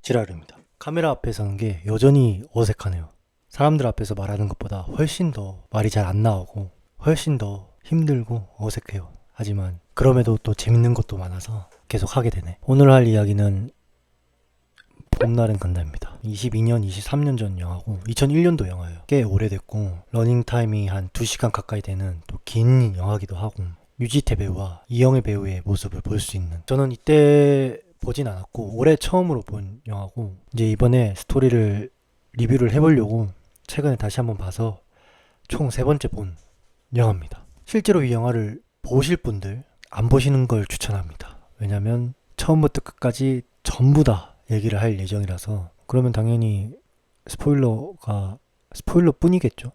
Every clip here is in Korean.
지라르입니다. 카메라 앞에 서는 게 여전히 어색하네요. 사람들 앞에서 말하는 것보다 훨씬 더 말이 잘 안 나오고 훨씬 더 힘들고 어색해요. 하지만 그럼에도 또 재밌는 것도 많아서 계속 하게 되네. 오늘 할 이야기는 봄날은 간다입니다. 22년, 23년 전 영화고 2001년도 영화예요. 꽤 오래됐고 러닝타임이 한 2시간 가까이 되는 또 긴 영화기도 하고 유지태 배우와 이영애 배우의 모습을 볼 수 있는, 저는 이때 보진 않았고 올해 처음으로 본 영화고, 이제 이번에 스토리를 리뷰를 해보려고 최근에 다시 한번 봐서 총 3번째 본 영화입니다. 실제로 이 영화를 보실 분들 안 보시는 걸 추천합니다. 왜냐면 처음부터 끝까지 전부 다 얘기를 할 예정이라서. 그러면 당연히 스포일러 뿐이겠죠.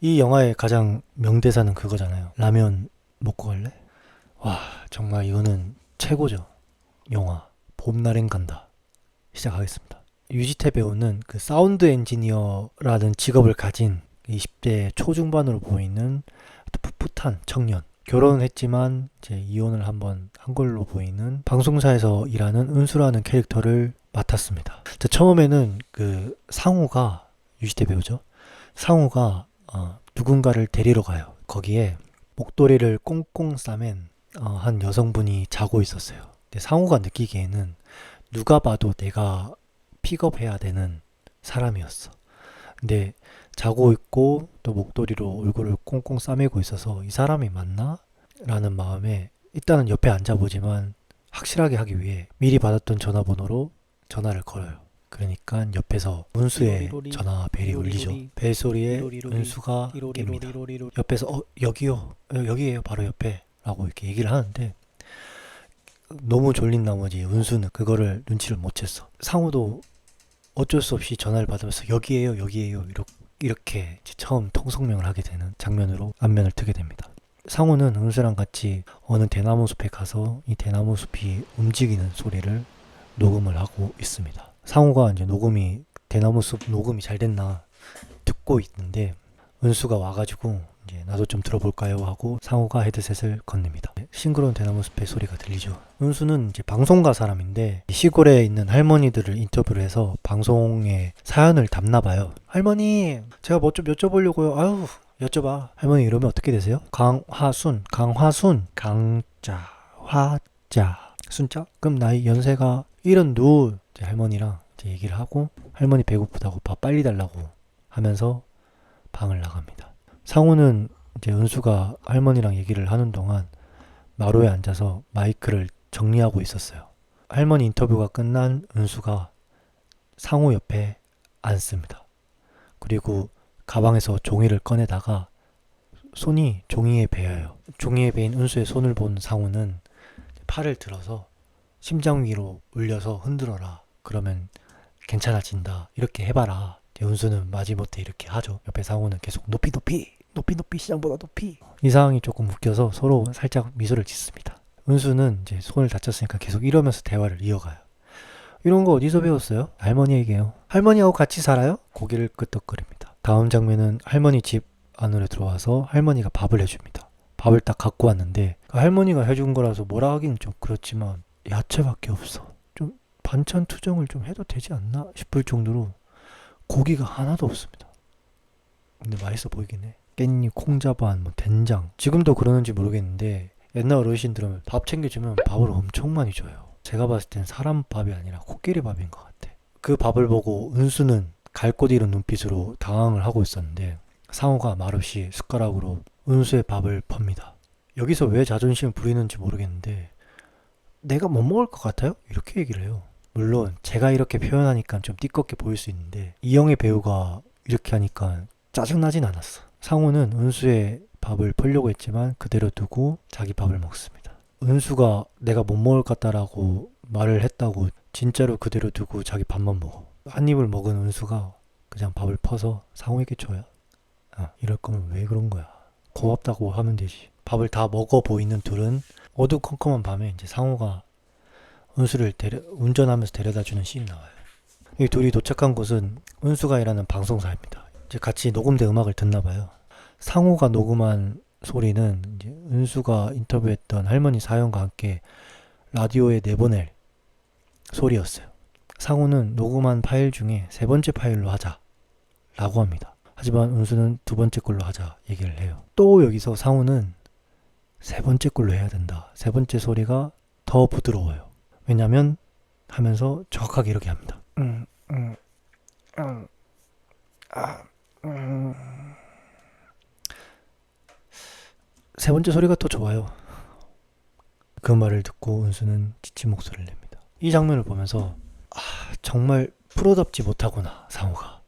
이 영화의 가장 명대사는 그거잖아요. 라면 먹고 갈래? 와, 정말 이거는 최고죠. 영화 봄날엔 간다. 시작하겠습니다. 유지태 배우는 그 사운드 엔지니어라는 직업을 가진 20대 초중반으로 보이는 풋풋한 청년. 결혼은 했지만 이제 이혼을 한 걸로 보이는 방송사에서 일하는 은수라는 캐릭터를 맡았습니다. 처음에는 그 상우가, 유지태 배우죠. 상우가 누군가를 데리러 가요. 거기에 목도리를 꽁꽁 싸맨 한 여성분이 자고 있었어요. 근데 상우가 느끼기에는 누가 봐도 내가 픽업해야 되는 사람이었어. 근데 자고 있고 또 목도리로 얼굴을 꽁꽁 싸매고 있어서 이 사람이 맞나? 라는 마음에 일단은 옆에 앉아보지만 확실하게 하기 위해 미리 받았던 전화번호로 전화를 걸어요. 그러니까 옆에서 은수의 전화 벨이 울리죠. 벨소리에 은수가 깹니다. 옆에서 여기에요 바로 옆에 라고 이렇게 얘기를 하는데, 너무 졸린 나머지 은수는 그거를 눈치를 못 챘어. 상우도 어쩔 수 없이 전화를 받으면서 여기에요 이렇게 처음 통성명을 하게 되는 장면으로 안면을 트게 됩니다. 상우는 은수랑 같이 어느 대나무 숲에 가서 이 대나무 숲이 움직이는 소리를 녹음을 하고 있습니다. 상우가 이제 대나무 숲 녹음이 잘 됐나 듣고 있는데, 은수가 와가지고 이제 나도 좀 들어볼까요 하고 상우가 헤드셋을 건넵니다. 싱그러운 대나무 숲의 소리가 들리죠. 은수는 이제 방송가 사람인데 시골에 있는 할머니들을 인터뷰를 해서 방송에 사연을 담나봐요. 할머니, 제가 뭐 좀 여쭤보려고요. 아유, 여쭤봐. 할머니 이러면 어떻게 되세요? 강화순, 강자, 화자, 순자? 그럼 나이 연세가 이런 누 할머니랑 이제 얘기를 하고, 할머니 배고프다고 밥 빨리 달라고 하면서 방을 나갑니다. 상우는 이제 은수가 할머니랑 얘기를 하는 동안 마루에 앉아서 마이크를 정리하고 있었어요. 할머니 인터뷰가 끝난 은수가 상우 옆에 앉습니다. 그리고 가방에서 종이를 꺼내다가 손이 종이에 베여요. 종이에 베인 은수의 손을 본 상우는 팔을 들어서 심장 위로 올려서 흔들어라. 그러면 괜찮아진다. 이렇게 해봐라. 은수는 마지못해 이렇게 하죠. 옆에 상우는 계속 높이 시장보다 높이. 이 상황이 조금 웃겨서 서로 살짝 미소를 짓습니다. 은수는 이제 손을 다쳤으니까 계속 이러면서 대화를 이어가요. 이런 거 어디서 배웠어요? 할머니에게요. 할머니하고 같이 살아요? 고개를 끄덕거립니다. 다음 장면은 할머니 집 안으로 들어와서 할머니가 밥을 해줍니다. 밥을 딱 갖고 왔는데 할머니가 해준 거라서 뭐라 하기는 좀 그렇지만 야채밖에 없어. 좀 반찬 투정을 좀 해도 되지 않나 싶을 정도로 고기가 하나도 없습니다. 근데 맛있어 보이긴 해. 깻잎, 콩자반, 된장. 지금도 그러는지 모르겠는데 옛날 어르신들은 밥 챙겨주면 밥을 엄청 많이 줘요. 제가 봤을 땐 사람 밥이 아니라 코끼리 밥인 것 같아. 그 밥을 보고 은수는 갈 곳 잃은 눈빛으로 당황을 하고 있었는데, 상우가 말없이 숟가락으로 은수의 밥을 팝니다. 여기서 왜 자존심을 부리는지 모르겠는데 내가 못 먹을 것 같아요? 이렇게 얘기를 해요. 물론 제가 이렇게 표현하니까 좀 띠껍게 보일 수 있는데 이영애 배우가 이렇게 하니까 짜증나진 않았어. 상우는 은수의 밥을 펄려고 했지만 그대로 두고 자기 밥을 먹습니다. 은수가 내가 못 먹을 것 같다라고 말을 했다고 진짜로 그대로 두고 자기 밥만 먹어. 한 입을 먹은 은수가 그냥 밥을 퍼서 상우에게 줘요. 이럴 거면 왜 그런 거야. 고맙다고 하면 되지. 밥을 다 먹어 보이는 둘은 어두컴컴한 밤에 이제 상우가 은수를 운전하면서 데려다주는 씬이 나와요. 이 둘이 도착한 곳은 은수가 일하는 방송사입니다. 이제 같이 녹음된 음악을 듣나봐요. 상우가 녹음한 소리는 이제 은수가 인터뷰했던 할머니 사연과 함께 라디오에 내보낼 소리였어요. 상우는 녹음한 파일 중에 세 번째 파일로 하자 라고 합니다. 하지만 은수는 두 번째 걸로 하자 얘기를 해요. 또 여기서 상우는 세 번째 걸로 해야 된다. 세 번째 소리가 더 부드러워요. 왜냐면 하면서 정확하게 이렇게 합니다. 세 번째 소리가 더 좋아요. 그 말을 듣고 은수는 지친 목소리를 냅니다. 이 장면을 보면서 정말 프로답지 못하구나, 상우가.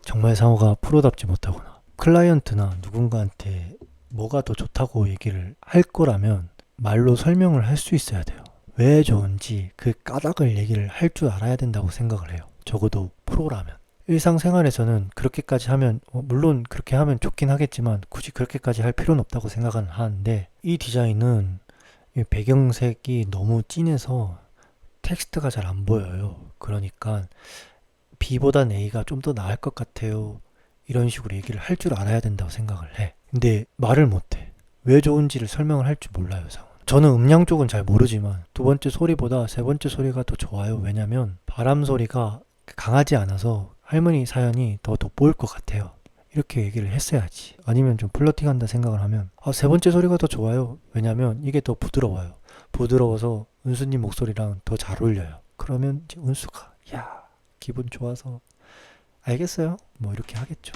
정말 상우가 프로답지 못하구나. 클라이언트나 누군가한테 뭐가 더 좋다고 얘기를 할 거라면 말로 설명을 할 수 있어야 돼요. 왜 좋은지 그 까닭을 얘기를 할 줄 알아야 된다고 생각을 해요. 적어도 프로라면. 일상생활에서는 그렇게까지 하면 물론 그렇게 하면 좋긴 하겠지만 굳이 그렇게까지 할 필요는 없다고 생각은 하는데, 이 디자인은 이 배경색이 너무 진해서 텍스트가 잘 안 보여요. 그러니까 B보단 A가 좀 더 나을 것 같아요. 이런 식으로 얘기를 할 줄 알아야 된다고 생각을 해. 근데 말을 못해. 왜 좋은지를 설명을 할 줄 몰라요, 상우. 저는 음량 쪽은 잘 모르지만 두 번째 소리보다 세 번째 소리가 더 좋아요. 왜냐면 바람 소리가 강하지 않아서 할머니 사연이 더 돋보일 것 같아요. 이렇게 얘기를 했어야지. 아니면 좀 플러팅한다 생각을 하면 세 번째 소리가 더 좋아요. 왜냐면 이게 더 부드러워요. 부드러워서 은수님 목소리랑 더 잘 어울려요. 그러면 이제 은수가 야 기분 좋아서 알겠어요? 뭐 이렇게 하겠죠.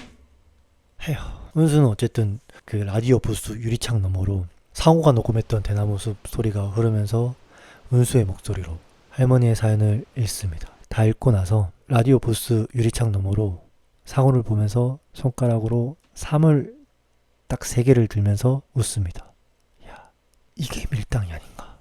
해요. 은수는 어쨌든 그 라디오 부스 유리창 너머로 상우가 녹음했던 대나무 숲 소리가 흐르면서 은수의 목소리로 할머니의 사연을 읽습니다. 다 읽고 나서 라디오 부스 유리창 너머로 상우를 보면서 손가락으로 3을 딱 3개를 들면서 웃습니다. 야, 이게 밀당이 아닌가.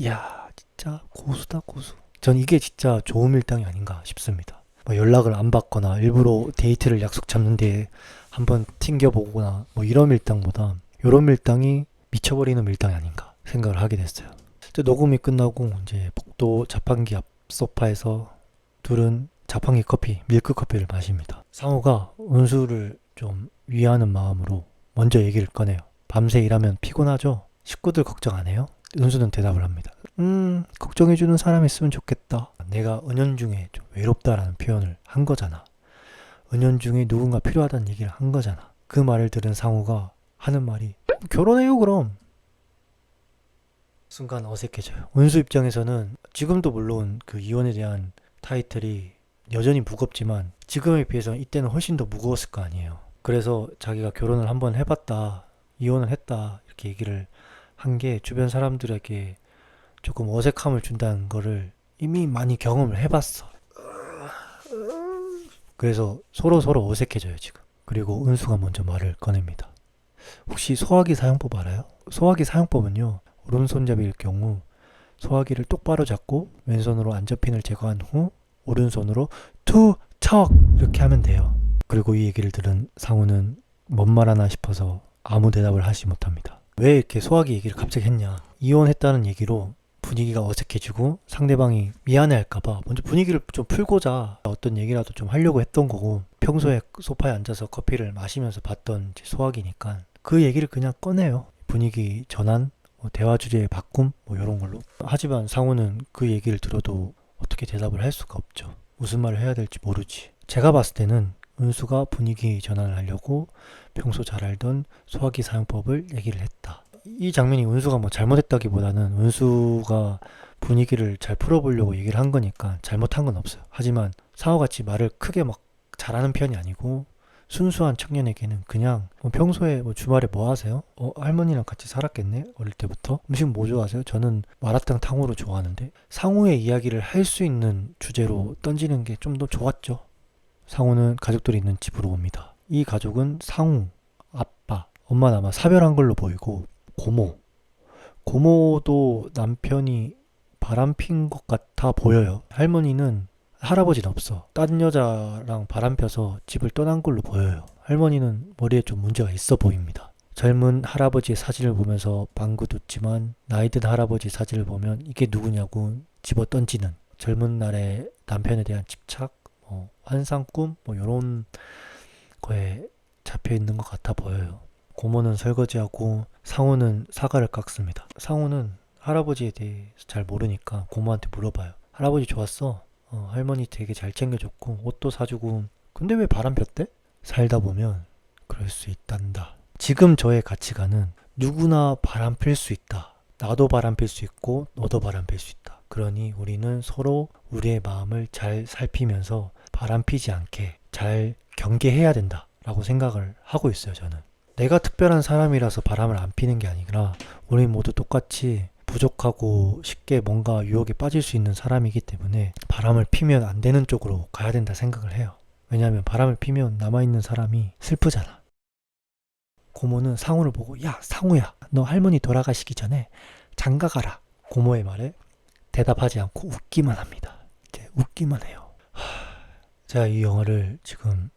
야, 진짜 고수다, 고수. 전 이게 진짜 좋은 밀당이 아닌가 싶습니다. 뭐 연락을 안 받거나 일부러 데이트를 약속 잡는데 한번 튕겨보거나 뭐 이런 밀당보다 이런 밀당이 미쳐버리는 밀당이 아닌가 생각을 하게 됐어요. 녹음이 끝나고 이제 복도 자판기 앞 소파에서 둘은 자판기 커피, 밀크 커피를 마십니다. 상우가 은수를 좀 위하는 마음으로 먼저 얘기를 꺼내요. 밤새 일하면 피곤하죠? 식구들 걱정 안 해요? 은수는 대답을 합니다. 걱정해주는 사람 있으면 좋겠다. 내가 은연중에 좀 외롭다라는 표현을 한 거잖아. 은연중에 누군가 필요하다는 얘기를 한 거잖아. 그 말을 들은 상우가 하는 말이 결혼해요 그럼. 순간 어색해져요. 은수 입장에서는 지금도 물론 그 이혼에 대한 타이틀이 여전히 무겁지만 지금에 비해서 이때는 훨씬 더 무거웠을 거 아니에요. 그래서 자기가 결혼을 한번 해봤다, 이혼을 했다 이렇게 얘기를 한 게 주변 사람들에게 조금 어색함을 준다는 거를 이미 많이 경험을 해봤어. 그래서 서로 어색해져요 지금. 그리고 은수가 먼저 말을 꺼냅니다. 혹시 소화기 사용법 알아요? 소화기 사용법은요, 오른손잡이일 경우 소화기를 똑바로 잡고 왼손으로 안접힌을 제거한 후 오른손으로 투척 이렇게 하면 돼요. 그리고 이 얘기를 들은 상우는 뭔 말 하나 싶어서 아무 대답을 하지 못합니다. 왜 이렇게 소화기 얘기를 갑자기 했냐. 이혼했다는 얘기로 분위기가 어색해지고 상대방이 미안해할까봐 먼저 분위기를 좀 풀고자 어떤 얘기라도 좀 하려고 했던 거고, 평소에 소파에 앉아서 커피를 마시면서 봤던 소화기니까 그 얘기를 그냥 꺼내요. 분위기 전환, 대화 주제의 바꿈 뭐 이런 걸로. 하지만 상우는 그 얘기를 들어도 어떻게 대답을 할 수가 없죠. 무슨 말을 해야 될지 모르지. 제가 봤을 때는 은수가 분위기 전환을 하려고 평소 잘 알던 소화기 사용법을 얘기를 했다. 이 장면이 은수가 뭐 잘못했다기보다는 은수가 분위기를 잘 풀어보려고 얘기를 한 거니까 잘못한 건 없어요. 하지만 상우같이 말을 크게 막 잘하는 편이 아니고 순수한 청년에게는 그냥 평소에 주말에 뭐 하세요? 할머니랑 같이 살았겠네? 어릴 때부터? 음식 뭐 좋아하세요? 저는 마라탕 탕후루 좋아하는데. 상우의 이야기를 할 수 있는 주제로 던지는 게 좀 더 좋았죠. 상우는 가족들이 있는 집으로 옵니다. 이 가족은 상우, 아빠, 엄마는 아마 사별한 걸로 보이고 고모도 남편이 바람핀 것 같아 보여요. 할머니는, 할아버지는 없어. 딴 여자랑 바람펴서 집을 떠난 걸로 보여요. 할머니는 머리에 좀 문제가 있어 보입니다. 젊은 할아버지의 사진을 보면서 방긋 웃지만 나이 든 할아버지 사진을 보면 이게 누구냐고 집어 던지는 젊은 날의 남편에 대한 집착, 환상 꿈 이런 거에 잡혀 있는 것 같아 보여요. 고모는 설거지하고 상우는 사과를 깎습니다. 상우는 할아버지에 대해서 잘 모르니까 고모한테 물어봐요. 할아버지 좋았어. 할머니 되게 잘 챙겨줬고 옷도 사주고. 근데 왜 바람 폈대? 살다 보면 그럴 수 있단다. 지금 저의 가치관은 누구나 바람 필 수 있다. 나도 바람 필 수 있고 너도 바람 필 수 있다. 그러니 우리는 서로 우리의 마음을 잘 살피면서 바람 피지 않게 잘 경계해야 된다 라고 생각을 하고 있어요. 저는 내가 특별한 사람이라서 바람을 안 피는 게 아니라 우리 모두 똑같이 부족하고 쉽게 뭔가 유혹에 빠질 수 있는 사람이기 때문에 바람을 피면 안 되는 쪽으로 가야 된다 생각을 해요. 왜냐하면 바람을 피면 남아있는 사람이 슬프잖아. 고모는 상우를 보고 야 상우야 너 할머니 돌아가시기 전에 장가 가라. 고모의 말에 대답하지 않고 웃기만 합니다. 이제 웃기만 해요. 제가 이 영화를 지금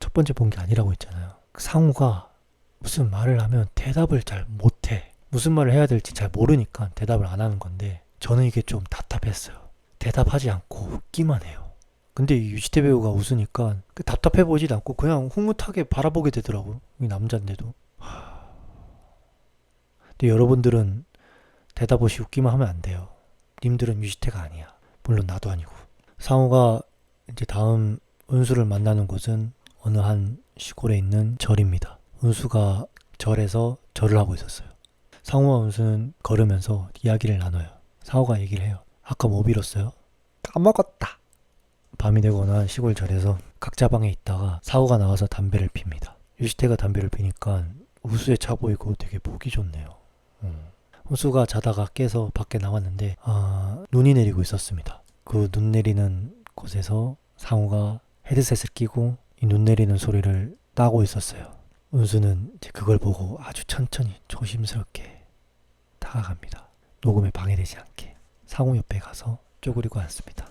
첫 번째 본 게 아니라고 했잖아요. 상우가 무슨 말을 하면 대답을 잘 못해. 무슨 말을 해야 될지 잘 모르니까 대답을 안 하는 건데 저는 이게 좀 답답했어요. 대답하지 않고 웃기만 해요. 근데 이 유지태 배우가 웃으니까 답답해 보이지도 않고 그냥 흐뭇하게 바라보게 되더라고요. 이 남잔데도. 근데 여러분들은 대답 없이 웃기만 하면 안 돼요. 님들은 유지태가 아니야. 물론 나도 아니고. 상우가 이제 다음 은수를 만나는 곳은 어느 한 시골에 있는 절입니다. 은수가 절에서 절을 하고 있었어요. 상우와 은수는 걸으면서 이야기를 나눠요. 상우가 얘기를 해요. 아까 뭐 빌었어요? 까먹었다. 밤이 되고 어느 한 시골 절에서 각자 방에 있다가 상우가 나와서 담배를 핍니다. 유지태가 담배를 피니까 우수에 차 보이고 되게 보기 좋네요. 은수가 자다가 깨서 밖에 나왔는데 눈이 내리고 있었습니다. 그 눈 내리는 곳에서 상우가 헤드셋을 끼고 이 눈 내리는 소리를 따고 있었어요. 은수는 이제 그걸 보고 아주 천천히 조심스럽게 다가갑니다. 녹음에 방해되지 않게 상우 옆에 가서 쪼그리고 앉습니다.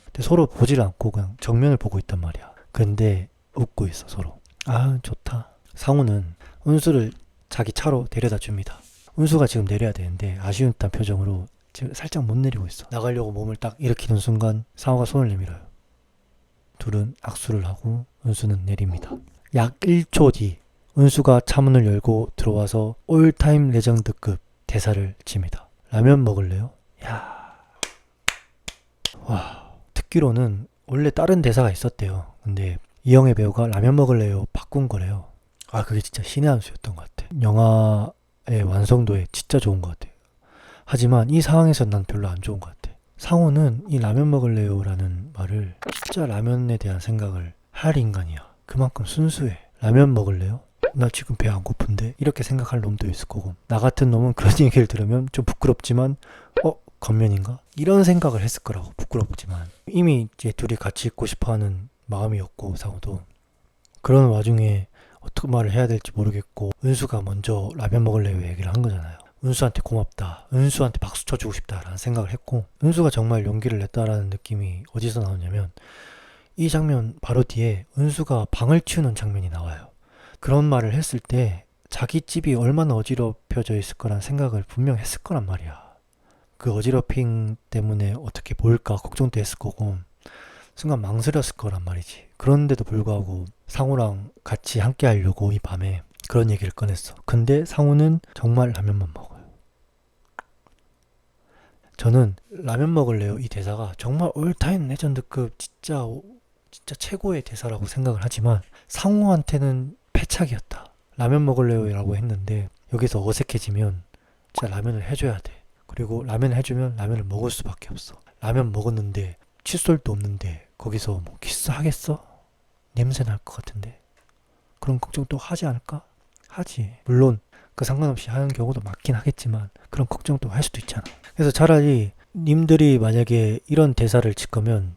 근데 서로 보질 않고 그냥 정면을 보고 있단 말이야. 근데 웃고 있어 서로. 아 좋다. 상우는 은수를 자기 차로 데려다 줍니다. 은수가 지금 내려야 되는데 아쉬운 듯한 표정으로 지금 살짝 못 내리고 있어. 나가려고 몸을 딱 일으키는 순간 상우가 손을 내밀어요. 둘은 악수를 하고 은수는 내립니다. 약 1초 뒤 은수가 차문을 열고 들어와서 올타임 레전드급 대사를 칩니다. 라면 먹을래요? 야, 와. 듣기로는 원래 다른 대사가 있었대요. 근데 이영애 배우가 라면 먹을래요 바꾼 거래요. 아 그게 진짜 신의 한 수였던 것 같아. 영화의 완성도에 진짜 좋은 것 같아요. 하지만 이 상황에서 난 별로 안 좋은 것 같아. 상우는 이 라면 먹을래요 라는 말을 진짜 라면에 대한 생각을 할 인간이야. 그만큼 순수해. 라면 먹을래요? 나 지금 배 안 고픈데? 이렇게 생각할 놈도 있을 거고 나 같은 놈은 그런 얘기를 들으면 좀 부끄럽지만 겉면인가? 이런 생각을 했을 거라고. 부끄럽지만 이미 이제 둘이 같이 있고 싶어하는 마음이었고 상우도 그런 와중에 어떻게 말을 해야 될지 모르겠고 은수가 먼저 라면 먹을래요 얘기를 한 거잖아요. 은수한테 고맙다. 은수한테 박수 쳐주고 싶다라는 생각을 했고 은수가 정말 용기를 냈다라는 느낌이 어디서 나오냐면 이 장면 바로 뒤에 은수가 방을 치우는 장면이 나와요. 그런 말을 했을 때 자기 집이 얼마나 어지럽혀져 있을 거란 생각을 분명 했을 거란 말이야. 그 어지럽힘 때문에 어떻게 보일까 걱정도 했을 거고 순간 망설였을 거란 말이지. 그런데도 불구하고 상우랑 같이 함께 하려고 이 밤에 그런 얘기를 꺼냈어. 근데 상우는 정말 라면만 먹어요. 저는 라면 먹을래요 이 대사가 정말 올타임 레전드급 진짜 최고의 대사라고 생각을 하지만 상우한테는 패착이었다. 라면 먹을래요 라고 했는데 여기서 어색해지면 진짜 라면을 해줘야 돼. 그리고 라면을 해주면 라면을 먹을 수밖에 없어. 라면 먹었는데 칫솔도 없는데 거기서 뭐 키스하겠어? 냄새 날 것 같은데 그런 걱정 또 하지 않을까? 하지. 물론 그 상관없이 하는 경우도 많긴 하겠지만 그런 걱정도 할 수도 있잖아. 그래서 차라리 님들이 만약에 이런 대사를 칠 거면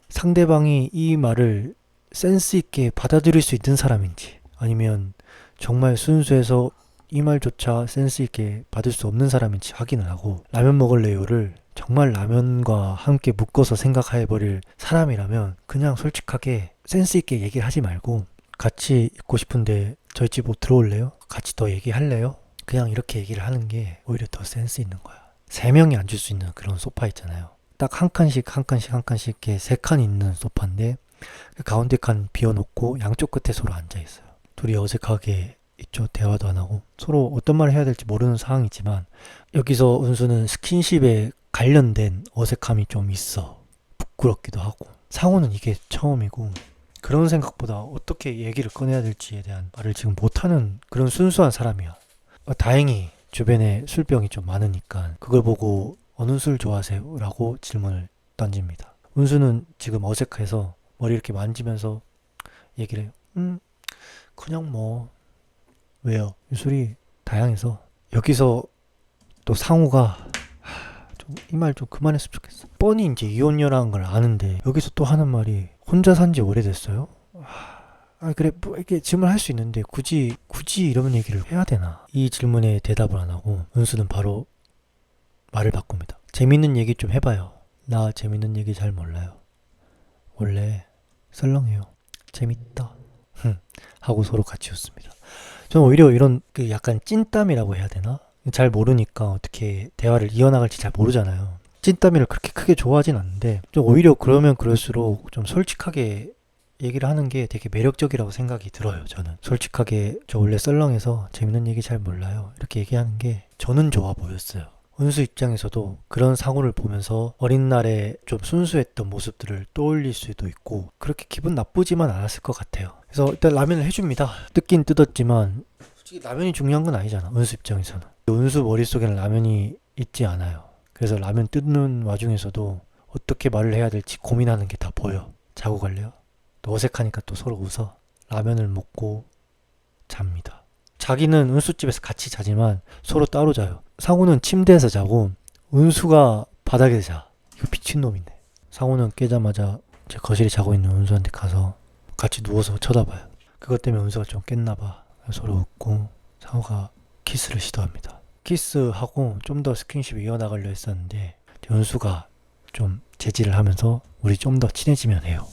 상대방이 이 말을 센스 있게 받아들일 수 있는 사람인지 아니면 정말 순수해서 이 말조차 센스 있게 받을 수 없는 사람인지 확인을 하고 라면 먹을래요를 정말 라면과 함께 묶어서 생각해버릴 사람이라면 그냥 솔직하게 센스 있게 얘기를 하지 말고 같이 있고 싶은데 저희 집 뭐 들어올래요? 같이 더 얘기할래요? 그냥 이렇게 얘기를 하는 게 오히려 더 센스 있는 거야. 3명이 앉을 수 있는 그런 소파 있잖아요. 딱 한 칸씩 한 칸씩 한 칸씩 이렇게 3칸 있는 소파인데 그 가운데 칸 비워놓고 양쪽 끝에 서로 앉아있어요. 둘이 어색하게 있죠. 대화도 안 하고 서로 어떤 말을 해야 될지 모르는 상황이지만 여기서 은수는 스킨십에 관련된 어색함이 좀 있어. 부끄럽기도 하고. 상호는 이게 처음이고 그런 생각보다 어떻게 얘기를 꺼내야 될지에 대한 말을 지금 못하는 그런 순수한 사람이야. 다행히 주변에 술병이 좀 많으니까 그걸 보고 어느 술 좋아하세요? 라고 질문을 던집니다. 은수는 지금 어색해서 머리 이렇게 만지면서 얘기를 해요. 그냥 뭐 왜요? 술이 다양해서. 여기서 또 상우가 이 말 좀 그만했으면 좋겠어. 뻔히 이제 이혼녀라는 걸 아는데 여기서 또 하는 말이 혼자 산지 오래됐어요? 그래 뭐 이렇게 질문할 수 있는데 굳이 이런 얘기를 해야 되나? 이 질문에 대답을 안 하고 은수는 바로 말을 바꿉니다. 재밌는 얘기 좀 해봐요. 나 재밌는 얘기 잘 몰라요. 원래 썰렁해요. 재밌다. 하고 서로 같이 웃습니다. 저는 오히려 이런 그 약간 찐땀이라고 해야 되나? 잘 모르니까 어떻게 대화를 이어나갈지 잘 모르잖아요. 찐땀이를 그렇게 크게 좋아하진 않는데 좀 오히려 그러면 그럴수록 좀 솔직하게 얘기를 하는 게 되게 매력적이라고 생각이 들어요. 저는 솔직하게 저 원래 썰렁해서 재밌는 얘기 잘 몰라요 이렇게 얘기하는 게 저는 좋아 보였어요. 은수 입장에서도 그런 상호를 보면서 어린 날에 좀 순수했던 모습들을 떠올릴 수도 있고 그렇게 기분 나쁘지만 않았을 것 같아요. 그래서 일단 라면을 해줍니다. 뜯긴 뜯었지만 솔직히 라면이 중요한 건 아니잖아. 은수 입장에서는. 은수 머릿속에는 라면이 있지 않아요. 그래서 라면 뜯는 와중에서도 어떻게 말을 해야 될지 고민하는 게 다 보여. 자고 갈래요? 또 어색하니까 또 서로 웃어. 라면을 먹고 잡니다. 자기는 은수집에서 같이 자지만 서로 따로 자요. 상우는 침대에서 자고 은수가 바닥에 자. 이거 미친놈이네. 상우는 깨자마자 제 거실에 자고 있는 은수한테 가서 같이 누워서 쳐다봐요. 그것 때문에 은수가 좀 깼나봐. 서로 웃고 상우가 키스를 시도합니다. 키스하고 좀 더 스킨십을 이어나가려 했었는데 은수가 좀 제지를 하면서 우리 좀 더 친해지면 해요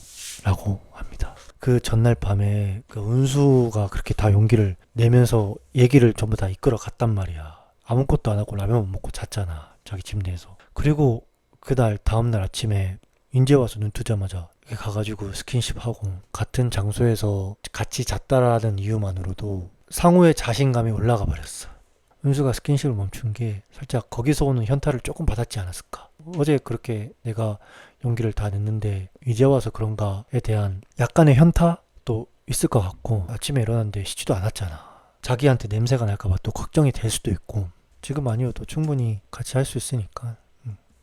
라고 합니다. 그 전날 밤에 그 은수가 그렇게 다 용기를 내면서 얘기를 전부 다 이끌어 갔단 말이야. 아무것도 안 하고 라면만 먹고 잤잖아. 자기 침대에서. 그리고 그날 다음날 아침에 인제 와서 눈 뜨자마자 이렇게 가가지고 스킨십하고 같은 장소에서 같이 잤다라는 이유만으로도 상우의 자신감이 올라가 버렸어. 은수가 스킨십을 멈춘 게 살짝 거기서 오는 현타를 조금 받았지 않았을까. 어제 그렇게 내가 용기를 다 냈는데 이제 와서 그런가에 대한 약간의 현타도 있을 것 같고 아침에 일어났는데 씻지도 않았잖아. 자기한테 냄새가 날까봐 또 걱정이 될 수도 있고 지금 아니어도 충분히 같이 할 수 있으니까.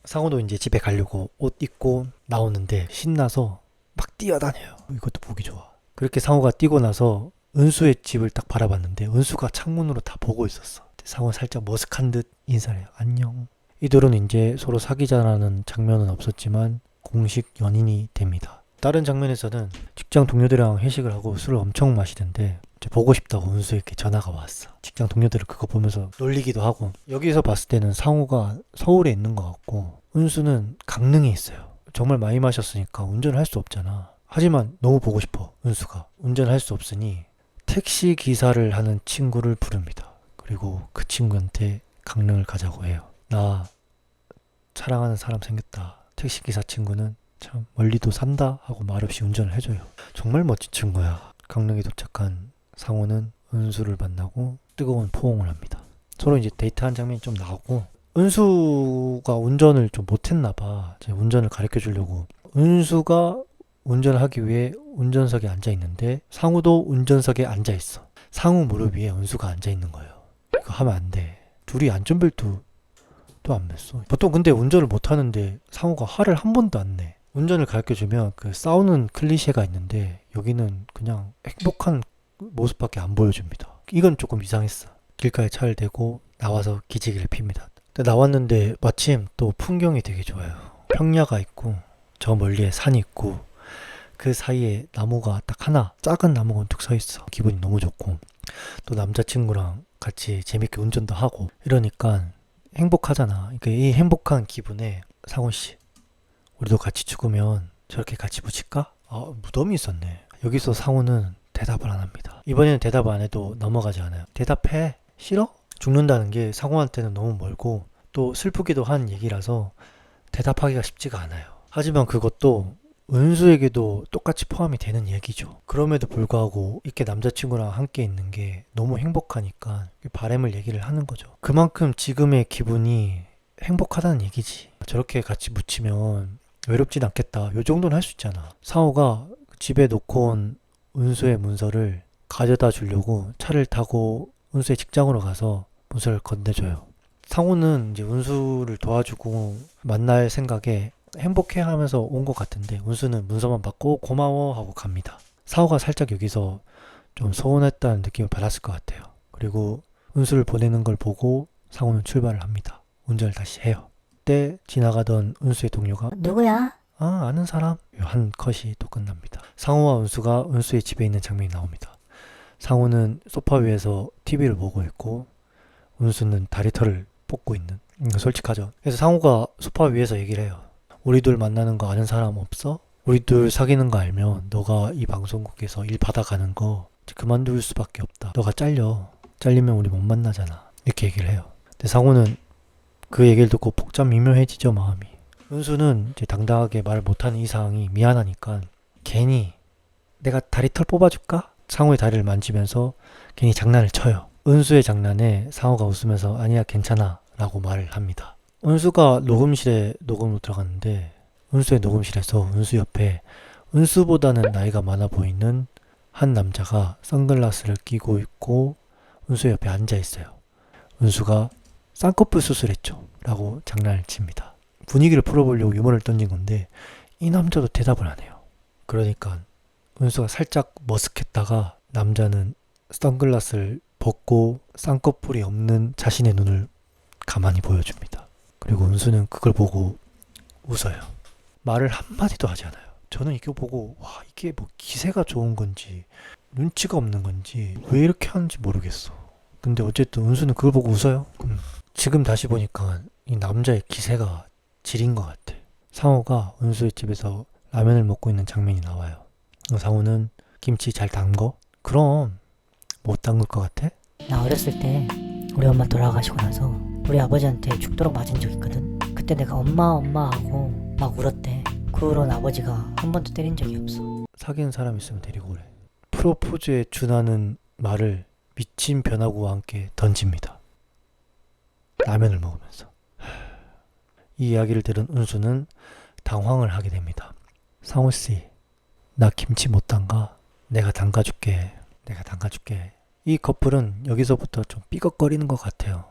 상우도 이제 집에 가려고 옷 입고 나오는데 신나서 막 뛰어다녀요. 이것도 보기 좋아. 그렇게 상우가 뛰고 나서 은수의 집을 딱 바라봤는데 은수가 창문으로 다 보고 있었어. 상우는 살짝 머쓱한 듯 인사를 해요. 안녕. 이들은 이제 서로 사귀자라는 장면은 없었지만 공식 연인이 됩니다. 다른 장면에서는 직장 동료들이랑 회식을 하고 술을 엄청 마시는데 보고 싶다고 은수에게 전화가 왔어. 직장 동료들을 그거 보면서 놀리기도 하고. 여기서 봤을 때는 상우가 서울에 있는 것 같고 은수는 강릉에 있어요. 정말 많이 마셨으니까 운전을 할 수 없잖아. 하지만 너무 보고 싶어. 은수가 운전할 수 없으니 택시 기사를 하는 친구를 부릅니다. 그리고 그 친구한테 강릉을 가자고 해요. 나 사랑하는 사람 생겼다. 택시 기사 친구는 참 멀리도 산다 하고 말없이 운전을 해줘요. 정말 멋진 친구야. 강릉에 도착한 상호는 은수를 만나고 뜨거운 포옹을 합니다. 서로 이제 데이트한 장면이 좀 나오고 은수가 운전을 좀 못했나봐. 운전을 가르쳐 주려고 은수가 운전을 하기 위해 운전석에 앉아 있는데 상우도 운전석에 앉아 있어. 상우 무릎 위에 은수가 앉아 있는 거예요. 이거 하면 안 돼. 둘이 안전벨트 또 안 맸어. 보통 근데 운전을 못하는데 상우가 화를 한 번도 안 내. 운전을 가르쳐주면 그 싸우는 클리셰가 있는데 여기는 그냥 행복한 모습밖에 안 보여줍니다. 이건 조금 이상했어. 길가에 차를 대고 나와서 기지개를 핍니다. 나왔는데 마침 또 풍경이 되게 좋아요. 평야가 있고 저 멀리에 산이 있고 그 사이에 나무가 딱 하나 작은 나무가 언뜻 서 있어. 기분이 너무 좋고 또 남자친구랑 같이 재밌게 운전도 하고 이러니까 행복하잖아. 그러니까 이 행복한 기분에 상훈씨 우리도 같이 죽으면 저렇게 같이 묻힐까? 무덤이 있었네. 여기서 상훈은 대답을 안 합니다. 이번에는 대답 안 해도 넘어가지 않아요. 대답해. 싫어? 죽는다는 게 상훈한테는 너무 멀고 또 슬프기도 한 얘기라서 대답하기가 쉽지가 않아요. 하지만 그것도 은수에게도 똑같이 포함이 되는 얘기죠. 그럼에도 불구하고 이렇게 남자친구랑 함께 있는 게 너무 행복하니까 바람을 얘기를 하는 거죠. 그만큼 지금의 기분이 행복하다는 얘기지. 저렇게 같이 묻히면 외롭진 않겠다. 요 정도는 할 수 있잖아. 상호가 집에 놓고 온 은수의 문서를 가져다 주려고 차를 타고 은수의 직장으로 가서 문서를 건네줘요. 상호는 이제 은수를 도와주고 만날 생각에 행복해 하면서 온 것 같은데 은수는 문서만 받고 고마워 하고 갑니다. 상호가 살짝 여기서 좀 서운했다는 느낌을 받았을 것 같아요. 그리고 은수를 보내는 걸 보고 상호는 출발을 합니다. 운전을 다시 해요. 그때 지나가던 은수의 동료가 누구야? 아는 사람? 한 컷이 또 끝납니다. 상호와 은수가 은수의 집에 있는 장면이 나옵니다. 상호는 소파 위에서 TV를 보고 있고 은수는 다리털을 뽑고 있는, 솔직하죠. 그래서 상호가 소파 위에서 얘기를 해요. 우리 둘 만나는 거 아는 사람 없어? 우리 둘 사귀는 거 알면 너가 이 방송국에서 일 받아가는 거 그만둘 수밖에 없다. 너가 잘리면 우리 못 만나잖아. 이렇게 얘기를 해요. 근데 상호는 그 얘기를 듣고 복잡 미묘해지죠, 마음이. 은수는 이제 당당하게 말을 못하는 이상이 미안하니까 괜히 내가 다리털 뽑아줄까? 상호의 다리를 만지면서 괜히 장난을 쳐요. 은수의 장난에 상호가 웃으면서 아니야 괜찮아 라고 말을 합니다. 은수가 녹음실에 녹음으로 들어갔는데 은수의 녹음실에서 은수 옆에 은수보다는 나이가 많아 보이는 한 남자가 선글라스를 끼고 있고 은수 옆에 앉아 있어요. 은수가 쌍꺼풀 수술했죠 라고 장난을 칩니다. 분위기를 풀어보려고 유머를 던진 건데 이 남자도 대답을 안 해요. 그러니까 은수가 살짝 머쓱했다가 남자는 선글라스를 벗고 쌍꺼풀이 없는 자신의 눈을 가만히 보여줍니다. 그리고 은수는 그걸 보고 웃어요. 말을 한마디도 하지 않아요. 저는 이거 보고 와 이게 뭐 기세가 좋은 건지 눈치가 없는 건지 왜 이렇게 하는지 모르겠어. 근데 어쨌든 은수는 그걸 보고 웃어요. 지금 다시 보니까 이 남자의 기세가 지린 것 같아. 상호가 은수의 집에서 라면을 먹고 있는 장면이 나와요. 상호는 김치 잘 담궈? 그럼 못 담글 것 같아? 나 어렸을 때 우리 엄마 돌아가시고 나서 우리 아버지한테 죽도록 맞은 적 있거든. 그때 내가 엄마 하고 막 울었대. 그 후로는 아버지가 한 번도 때린 적이 없어. 사귀는 사람 있으면 데리고 오래. 프로포즈에 준하는 말을 미친 변화구와 함께 던집니다. 라면을 먹으면서. 이 이야기를 들은 은수는 당황을 하게 됩니다. 상호씨, 나 김치 못 담가? 내가 담가줄게. 이 커플은 여기서부터 좀 삐걱거리는 것 같아요.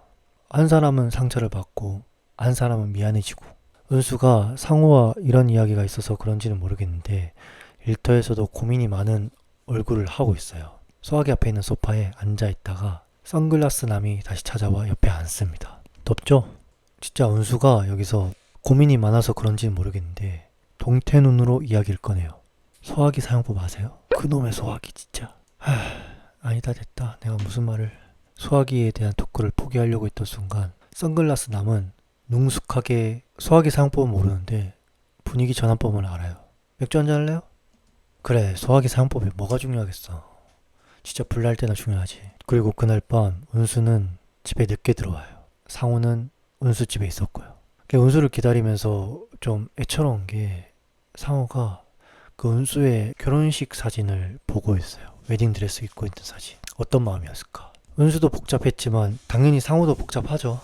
한 사람은 상처를 받고 한 사람은 미안해지고. 은수가 상호와 이런 이야기가 있어서 그런지는 모르겠는데 일터에서도 고민이 많은 얼굴을 하고 있어요. 소화기 앞에 있는 소파에 앉아있다가 선글라스 남이 다시 찾아와 옆에 앉습니다. 덥죠? 진짜 은수가 여기서 고민이 많아서 그런지는 모르겠는데 동태 눈으로 이야기를 꺼내요. 소화기 사용법 아세요? 그놈의 소화기 진짜. 아니다 됐다. 내가 무슨 말을. 소화기에 대한 토크를 포기하려고 했던 순간 선글라스 남은 능숙하게 소화기 사용법은 모르는데 분위기 전환법은 알아요. 맥주 한잔 할래요? 그래, 소화기 사용법이 뭐가 중요하겠어. 진짜 불날 때나 중요하지. 그리고 그날 밤 은수는 집에 늦게 들어와요. 상호는 은수 집에 있었고요. 은수를 기다리면서 좀 애처로운 게 상호가 그 은수의 결혼식 사진을 보고 있어요. 웨딩드레스 입고 있는 사진. 어떤 마음이었을까? 은수도 복잡했지만 당연히 상호도 복잡하죠.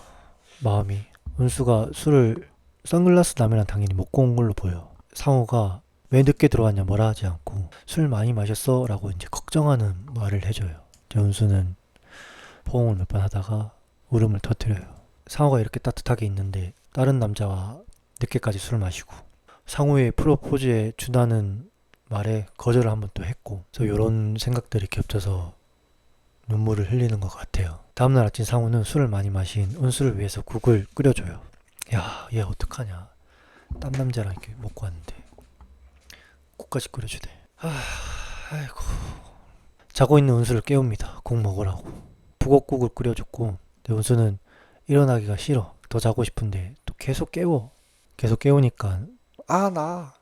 마음이. 은수가 술을 선글라스 남이랑 당연히 먹고 온 걸로 보여. 상호가 왜 늦게 들어왔냐 뭐라 하지 않고 술 많이 마셨어? 라고 이제 걱정하는 말을 해줘요. 은수는 포옹을 몇 번 하다가 울음을 터뜨려요. 상호가 이렇게 따뜻하게 있는데 다른 남자와 늦게까지 술을 마시고 상호의 프로포즈에 준하는 말에 거절을 한번 또 했고, 그래서 이런 생각들이 겹쳐서 눈물을 흘리는 것 같아요. 다음날 아침 상호는 술을 많이 마신 은수를 위해서 국을 끓여줘요. 야, 얘 어떡하냐. 딴 남자랑 이렇게 먹고 왔는데 국까지 끓여주대. 아이고. 자고 있는 은수를 깨웁니다. 국 먹으라고. 북엇국을 끓여줬고, 근데 은수는 일어나기가 싫어. 더 자고 싶은데 또 계속 깨워. 계속 깨우니까 나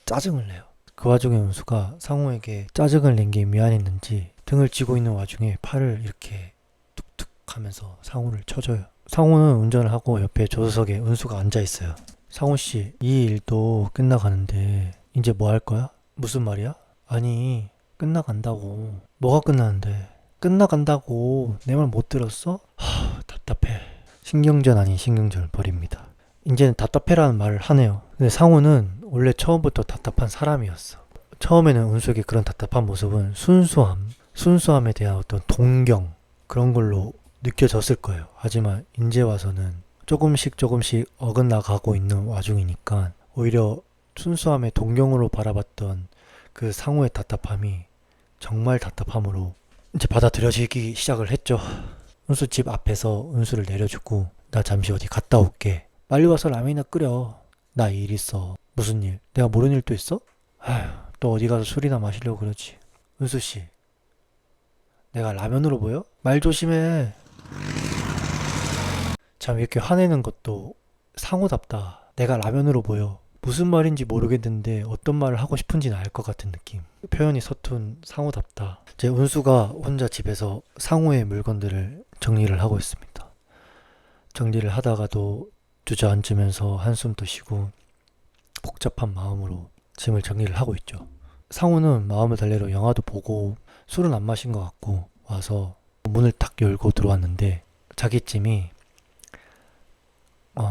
짜증을 내요. 그 와중에 은수가 상호에게 짜증을 낸 게 미안했는지 등을 쥐고 있는 와중에 팔을 이렇게 툭툭 하면서 상호를 쳐줘요. 상호는 운전을 하고 옆에 조수석에 은수가 앉아있어요. 상호씨, 이 일도 끝나가는데 이제 뭐 할 거야? 무슨 말이야? 아니, 끝나간다고. 뭐가 끝나는데? 끝나간다고. 내 말 못 들었어? 답답해. 신경전 아닌 신경전을 벌입니다. 이제는 답답해라는 말을 하네요. 근데 상우는 원래 처음부터 답답한 사람이었어. 처음에는 은수에게 그런 답답한 모습은 순수함에 대한 어떤 동경, 그런 걸로 느껴졌을 거예요. 하지만 이제 와서는 조금씩 어긋나가고 있는 와중이니까 오히려 순수함의 동경으로 바라봤던 그 상우의 답답함이 정말 답답함으로 이제 받아들여지기 시작을 했죠. 은수 집 앞에서 은수를 내려주고 나 잠시 어디 갔다 올게. 빨리 와서 라면이나 끓여. 나 일 있어. 무슨 일? 내가 모르는 일도 있어? 아휴, 또 어디 가서 술이나 마시려고 그러지. 은수씨, 내가 라면으로 보여? 말 조심해. 참 이렇게 화내는 것도 상우답다. 내가 라면으로 보여. 무슨 말인지 모르겠는데 어떤 말을 하고 싶은지는 알 것 같은 느낌. 표현이 서툰 상우답다. 제 은수가 혼자 집에서 상우의 물건들을 정리를 하고 있습니다. 정리를 하다가도 주저앉으면서 한숨도 쉬고 복잡한 마음으로 짐을 정리를 하고 있죠. 상우는 마음을 달래로 영화도 보고 술은 안 마신 것 같고 와서 문을 탁 열고 들어왔는데 자기 짐이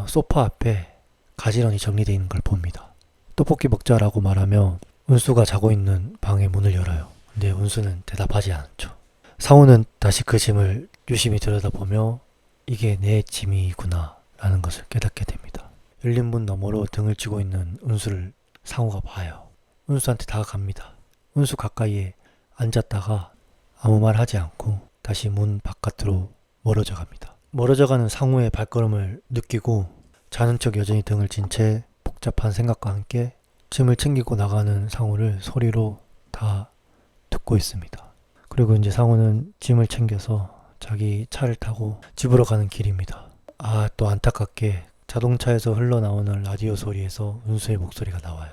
소파 앞에 가지런히 정리되어 있는 걸 봅니다. 떡볶이 먹자라고 말하며 은수가 자고 있는 방의 문을 열어요. 근데 은수는 대답하지 않죠. 상우는 다시 그 짐을 유심히 들여다보며 이게 내 짐이구나 라는 것을 깨닫게 됩니다. 열린 문 너머로 등을 쥐고 있는 은수를 상우가 봐요. 은수한테 다가갑니다. 은수 가까이에 앉았다가 아무 말 하지 않고 다시 문 바깥으로 멀어져 갑니다. 멀어져가는 상우의 발걸음을 느끼고 자는 척 여전히 등을 진 채 복잡한 생각과 함께 짐을 챙기고 나가는 상우를 소리로 다 듣고 있습니다. 그리고 이제 상우는 짐을 챙겨서 자기 차를 타고 집으로 가는 길입니다. 또 안타깝게 자동차에서 흘러나오는 라디오 소리에서 은수의 목소리가 나와요.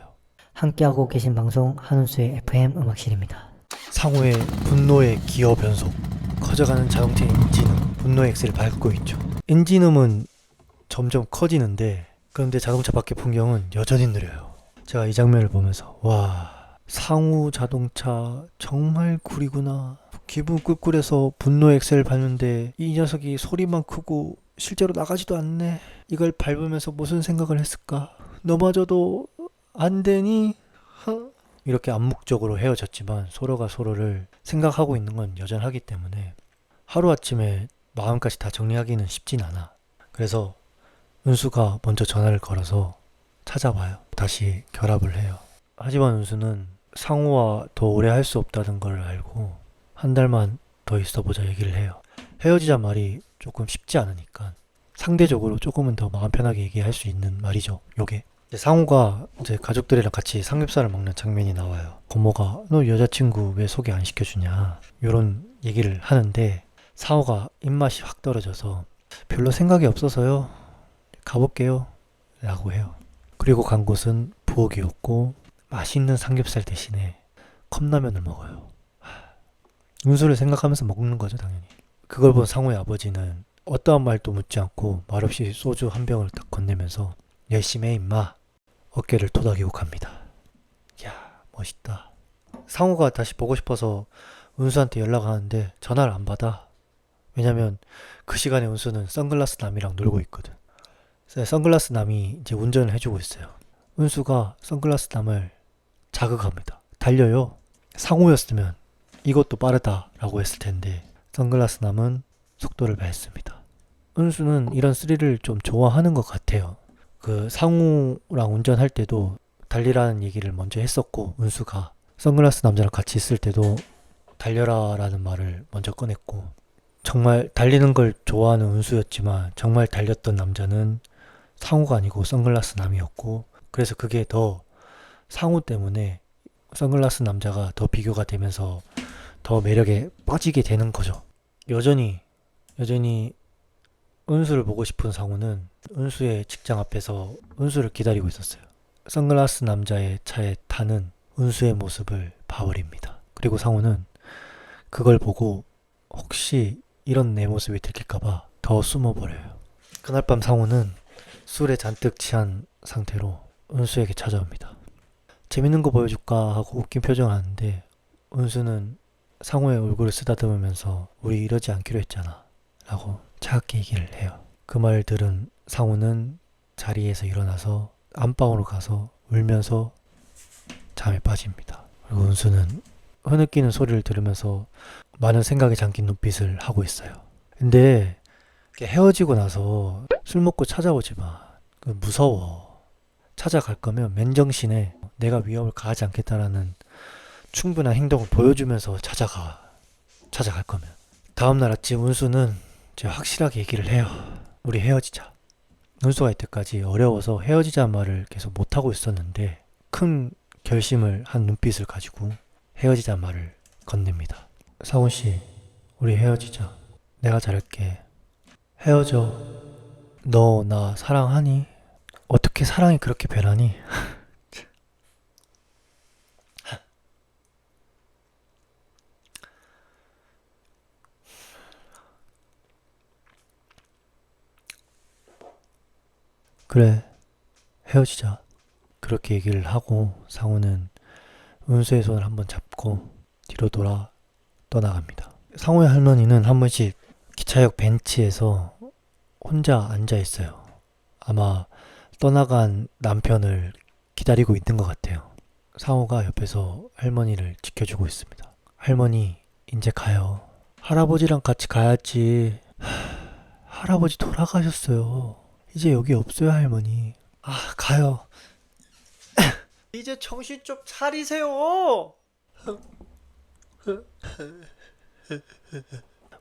함께하고 계신 방송 한은수의 FM 음악실입니다. 상우의 분노의 기어 변속. 커져가는 자동차 엔진음, 분노의 엑셀을 밟고 있죠. 엔진음은 점점 커지는데 그런데 자동차 밖의 풍경은 여전히 느려요. 제가 이 장면을 보면서 와, 상우 자동차 정말 구리구나. 기분 꿀꿀해서 분노의 엑셀을 밟는데 이 녀석이 소리만 크고 실제로 나가지도 않네. 이걸 밟으면서 무슨 생각을 했을까? 넘어져도 안 되니? 이렇게 암묵적으로 헤어졌지만 서로가 서로를 생각하고 있는 건 여전하기 때문에 하루아침에 마음까지 다 정리하기는 쉽진 않아. 그래서 은수가 먼저 전화를 걸어서 찾아와요. 다시 결합을 해요. 하지만 은수는 상우와 더 오래 할 수 없다는 걸 알고 한 달만 더 있어보자 얘기를 해요. 헤어지자 말이 조금 쉽지 않으니까 상대적으로 조금은 더 마음 편하게 얘기할 수 있는 말이죠. 요게 상우가 이제 가족들이랑 같이 삼겹살을 먹는 장면이 나와요. 고모가 너 여자친구 왜 소개 안 시켜주냐 요런 얘기를 하는데 상우가 입맛이 확 떨어져서 별로 생각이 없어서요. 가볼게요 라고 해요. 그리고 간 곳은 부엌이었고 맛있는 삼겹살 대신에 컵라면을 먹어요. 은수를 생각하면서 먹는 거죠 당연히. 그걸 본 상우의 아버지는 어떠한 말도 묻지 않고 말없이 소주 한 병을 딱 건네면서 열심히 해 임마 어깨를 토닥이고 갑니다. 이야 멋있다. 상우가 다시 보고 싶어서 은수한테 연락하는데 전화를 안 받아. 왜냐면 그 시간에 은수는 선글라스 남이랑 놀고 있거든. 선글라스 남이 이제 운전을 해주고 있어요. 은수가 선글라스 남을 자극합니다. 달려요. 상우였으면 이것도 빠르다라고 했을 텐데 선글라스 남은 속도를 밟습니다. 은수는 이런 스릴을 좀 좋아하는 것 같아요. 그 상우랑 운전할 때도 달리라는 얘기를 먼저 했었고 은수가 선글라스 남자랑 같이 있을 때도 달려라라는 말을 먼저 꺼냈고 정말 달리는 걸 좋아하는 은수였지만 정말 달렸던 남자는 상우가 아니고 선글라스 남이었고 그래서 그게 더 상우 때문에 선글라스 남자가 더 비교가 되면서 더 매력에 빠지게 되는 거죠. 여전히 은수를 보고 싶은 상우는 은수의 직장 앞에서 은수를 기다리고 있었어요. 선글라스 남자의 차에 타는 은수의 모습을 봐버립니다. 그리고 상우는 그걸 보고 혹시 이런 내 모습이 들킬까봐 더 숨어버려요. 그날 밤 상우는 술에 잔뜩 취한 상태로 은수에게 찾아옵니다. 재밌는 거 보여줄까 하고 웃긴 표정을 하는데 은수는 상우의 얼굴을 쓰다듬으면서 우리 이러지 않기로 했잖아 라고 차갑게 얘기를 해요. 그 말 들은 상우는 자리에서 일어나서 안방으로 가서 울면서 잠에 빠집니다. 그리고 은수는 흐느끼는 소리를 들으면서 많은 생각에 잠긴 눈빛을 하고 있어요. 근데 헤어지고 나서 술 먹고 찾아오지 마. 무서워. 찾아갈 거면 맨정신에 내가 위험을 가하지 않겠다라는 충분한 행동을 보여주면서 찾아갈 거면. 다음날 아침 은수는 이제 확실하게 얘기를 해요. 우리 헤어지자. 은수가 이때까지 어려워서 헤어지자는 말을 계속 못하고 있었는데 큰 결심을 한 눈빛을 가지고 헤어지자는 말을 건넵니다. 상훈씨, 우리 헤어지자. 내가 잘할게. 헤어져. 너 나 사랑하니? 어떻게 사랑이 그렇게 변하니? 그래, 헤어지자. 그렇게 얘기를 하고 상우는 은수의 손을 한번 잡고 뒤로 돌아 떠나갑니다. 상우의 할머니는 한 번씩 기차역 벤치에서 혼자 앉아 있어요. 아마 떠나간 남편을 기다리고 있는 것 같아요. 상우가 옆에서 할머니를 지켜주고 있습니다. 할머니, 이제 가요. 할아버지랑 같이 가야지. 할아버지 돌아가셨어요. 이제 여기 없어요, 할머니. 아, 가요. 이제 정신 좀 차리세요.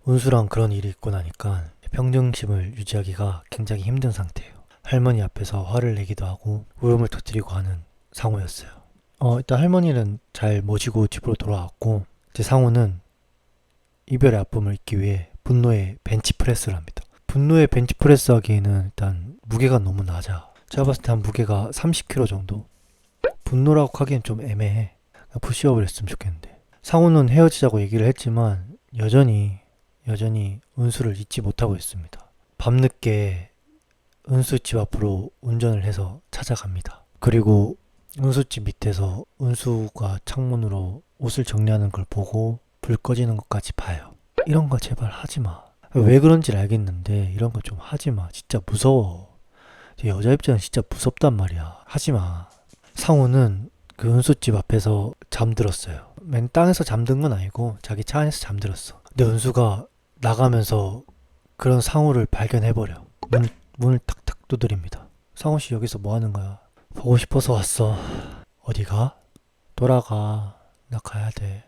운수랑 그런 일이 있고 나니까 평정심을 유지하기가 굉장히 힘든 상태예요. 할머니 앞에서 화를 내기도 하고 울음을 터뜨리고 하는 상우였어요. 일단 할머니는 잘 모시고 집으로 돌아왔고 이제 상우는 이별의 아픔을 잊기 위해 분노의 벤치프레스를 합니다. 분노의 벤치프레스 하기에는 일단 무게가 너무 낮아. 제가 봤을 때 한 무게가 30kg 정도. 분노라고 하기엔 좀 애매해. 그냥 푸시업을 했으면 좋겠는데. 상우는 헤어지자고 얘기를 했지만 여전히 은수를 잊지 못하고 있습니다. 밤늦게 은수 집 앞으로 운전을 해서 찾아갑니다. 그리고 은수 집 밑에서 은수가 창문으로 옷을 정리하는 걸 보고 불 꺼지는 것까지 봐요. 이런 거 제발 하지 마. 왜 그런지 알겠는데 이런 거 좀 하지 마. 진짜 무서워. 여자 입장은 진짜 무섭단 말이야. 하지 마. 상우는 그 은수 집 앞에서 잠들었어요. 맨 땅에서 잠든 건 아니고 자기 차 안에서 잠들었어. 근데 은수가 나가면서 그런 상우를 발견해버려. 문을 탁탁 두드립니다. 상우씨 여기서 뭐 하는 거야? 보고 싶어서 왔어. 어디가? 돌아가. 나 가야 돼.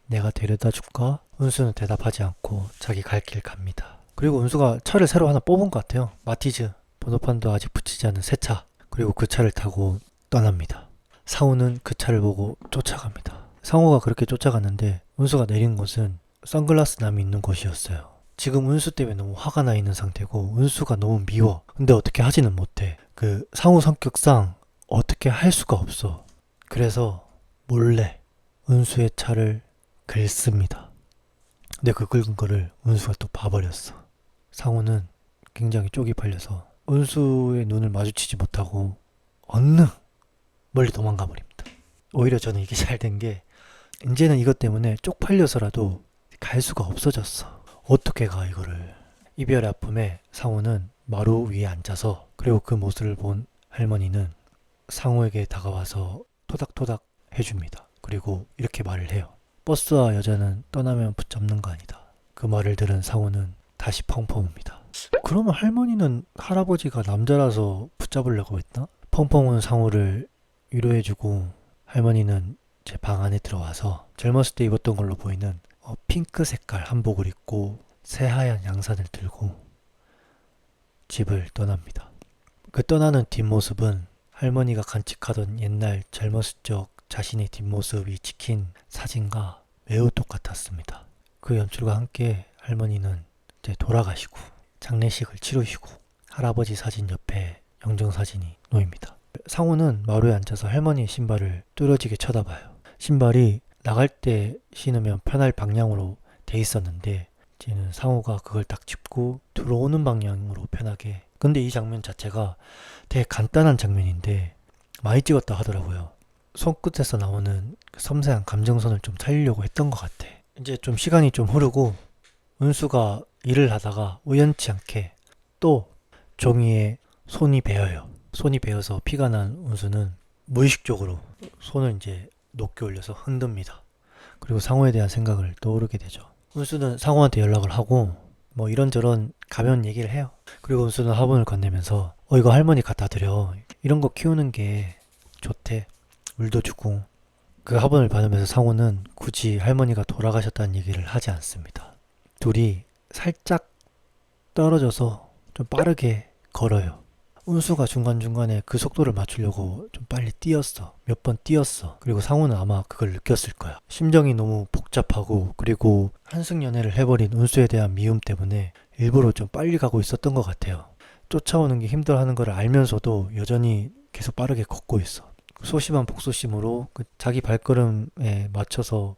내가 데려다 줄까? 은수는 대답하지 않고 자기 갈 길 갑니다. 그리고 은수가 차를 새로 하나 뽑은 것 같아요. 마티즈. 번호판도 아직 붙이지 않은 새 차. 그리고 그 차를 타고 떠납니다. 상우는 그 차를 보고 쫓아갑니다. 상우가 그렇게 쫓아갔는데 은수가 내린 곳은 선글라스 남이 있는 곳이었어요. 지금 은수 때문에 너무 화가 나 있는 상태고 은수가 너무 미워. 근데 어떻게 하지는 못해. 그 상우 성격상 어떻게 할 수가 없어. 그래서 몰래 은수의 차를 긁습니다. 근데 그 긁은 거를 은수가 또 봐버렸어. 상우는 굉장히 쪽이 팔려서 은수의 눈을 마주치지 못하고 얼른 멀리 도망가 버립니다. 오히려 저는 이게 잘 된 게 이제는 이것 때문에 쪽팔려서라도 갈 수가 없어졌어. 어떻게 가 이거를. 이별의 아픔에 상우는 마루 위에 앉아서 그리고 그 모습을 본 할머니는 상우에게 다가와서 토닥토닥 해줍니다. 그리고 이렇게 말을 해요. 버스와 여자는 떠나면 붙잡는 거 아니다. 그 말을 들은 상우는 다시 펑펑 웁니다. 그러면 할머니는 할아버지가 남자라서 붙잡으려고 했나? 펑펑 운 상우를 위로해주고 할머니는 제 방 안에 들어와서 젊었을 때 입었던 걸로 보이는 핑크 색깔 한복을 입고 새하얀 양산을 들고 집을 떠납니다. 그 떠나는 뒷모습은 할머니가 간직하던 옛날 젊었을 적 자신의 뒷모습이 찍힌 사진과 매우 똑같았습니다. 그 연출과 함께 할머니는 이제 돌아가시고 장례식을 치르시고 할아버지 사진 옆에 영정사진이 놓입니다. 상우는 마루에 앉아서 할머니의 신발을 뚫어지게 쳐다봐요. 신발이 나갈 때 신으면 편할 방향으로 돼 있었는데 이제는 상우가 그걸 딱 짚고 들어오는 방향으로 편하게. 근데 이 장면 자체가 되게 간단한 장면인데 많이 찍었다 하더라고요. 손끝에서 나오는 그 섬세한 감정선을 좀 살리려고 했던 것 같아. 이제 좀 시간이 좀 흐르고 은수가 일을 하다가 우연치 않게 또 종이에 손이 베어요. 손이 베어서 피가 난 운수는 무의식적으로 손을 이제 높게 올려서 흔듭니다. 그리고 상호에 대한 생각을 떠오르게 되죠. 운수는 상호한테 연락을 하고 뭐 이런저런 가벼운 얘기를 해요. 그리고 운수는 화분을 건네면서 이거 할머니 갖다 드려. 이런 거 키우는 게 좋대. 물도 주고. 그 화분을 받으면서 상호는 굳이 할머니가 돌아가셨다는 얘기를 하지 않습니다. 둘이 살짝 떨어져서 좀 빠르게 걸어요. 운수가 중간중간에 그 속도를 맞추려고 좀 빨리 뛰었어. 몇 번 뛰었어. 그리고 상호는 아마 그걸 느꼈을 거야. 심정이 너무 복잡하고 그리고 한승연애를 해버린 운수에 대한 미움 때문에 일부러 좀 빨리 가고 있었던 것 같아요. 쫓아오는 게 힘들어하는 걸 알면서도 여전히 계속 빠르게 걷고 있어. 소심한 복소심으로 자기 발걸음에 맞춰서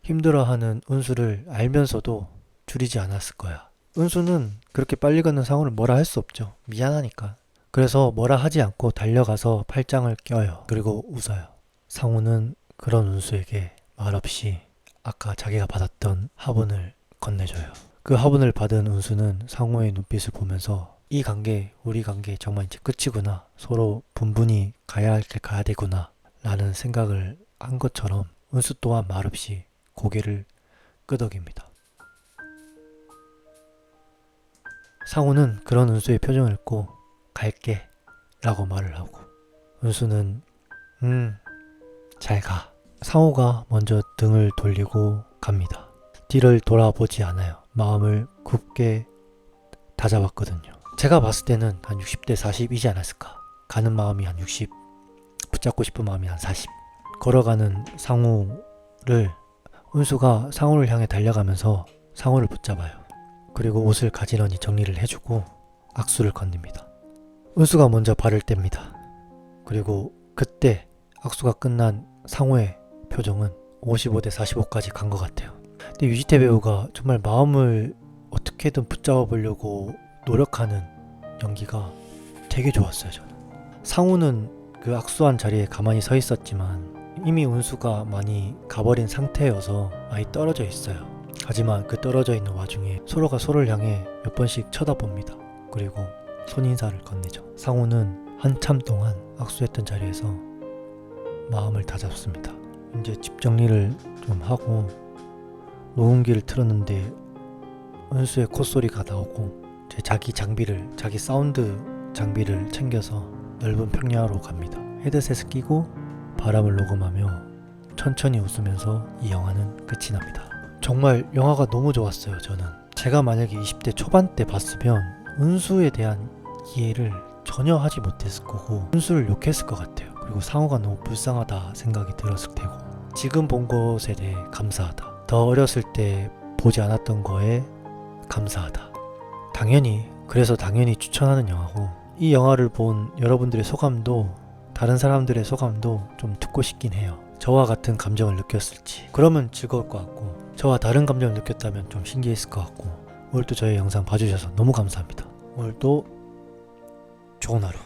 힘들어하는 운수를 알면서도 줄이지 않았을 거야. 은수는 그렇게 빨리 걷는 상호를 뭐라 할 수 없죠. 미안하니까. 그래서 뭐라 하지 않고 달려가서 팔짱을 껴요. 그리고 웃어요. 상호는 그런 운수에게 말없이 아까 자기가 받았던 화분을 건네줘요. 그 화분을 받은 운수는 상호의 눈빛을 보면서 이 관계, 우리 관계 정말 이제 끝이구나. 서로 분분히 가야 할 길 가야 되구나. 라는 생각을 한 것처럼 운수 또한 말없이 고개를 끄덕입니다. 상호는 그런 운수의 표정을 읽고 갈게 라고 말을 하고 운수는 잘 가. 상호가 먼저 등을 돌리고 갑니다. 뒤를 돌아보지 않아요. 마음을 굳게 다잡았거든요. 제가 봤을 때는 한 60대 40이지 않았을까. 가는 마음이 한 60, 붙잡고 싶은 마음이 한 40. 걸어가는 상호를 운수가 상호를 향해 달려가면서 상호를 붙잡아요. 그리고 옷을 가지런히 정리를 해주고 악수를 건넵니다. 운수가 먼저 발을 뗍니다. 그리고 그때 악수가 끝난 상호의 표정은 55대 45까지 간 것 같아요. 근데 유지태 배우가 정말 마음을 어떻게든 붙잡아 보려고 노력하는 연기가 되게 좋았어요. 저는. 상호는 그 악수한 자리에 가만히 서 있었지만 이미 운수가 많이 가버린 상태여서 많이 떨어져 있어요. 하지만 그 떨어져 있는 와중에 서로가 서로를 향해 몇 번씩 쳐다봅니다. 그리고 손인사를 건네죠. 상호는 한참 동안 악수했던 자리에서 마음을 다잡습니다. 이제 집 정리를 좀 하고 녹음기를 틀었는데 은수의 콧소리가 나오고 자기 사운드 장비를 챙겨서 넓은 평야로 갑니다. 헤드셋을 끼고 바람을 녹음하며 천천히 웃으면서 이 영화는 끝이 납니다. 정말 영화가 너무 좋았어요. 저는 제가 만약에 20대 초반 때 봤으면 은수에 대한 이해를 전혀 하지 못했을 거고 은수를 욕했을 것 같아요. 그리고 상호가 너무 불쌍하다 생각이 들었을 테고 지금 본 것에 대해 감사하다. 더 어렸을 때 보지 않았던 거에 감사하다. 그래서 당연히 추천하는 영화고 이 영화를 본 여러분들의 소감도 다른 사람들의 소감도 좀 듣고 싶긴 해요. 저와 같은 감정을 느꼈을지 그러면 즐거울 것 같고 저와 다른 감정을 느꼈다면 좀 신기했을 것 같고 오늘도 저의 영상 봐주셔서 너무 감사합니다. 오늘도 좋은 하루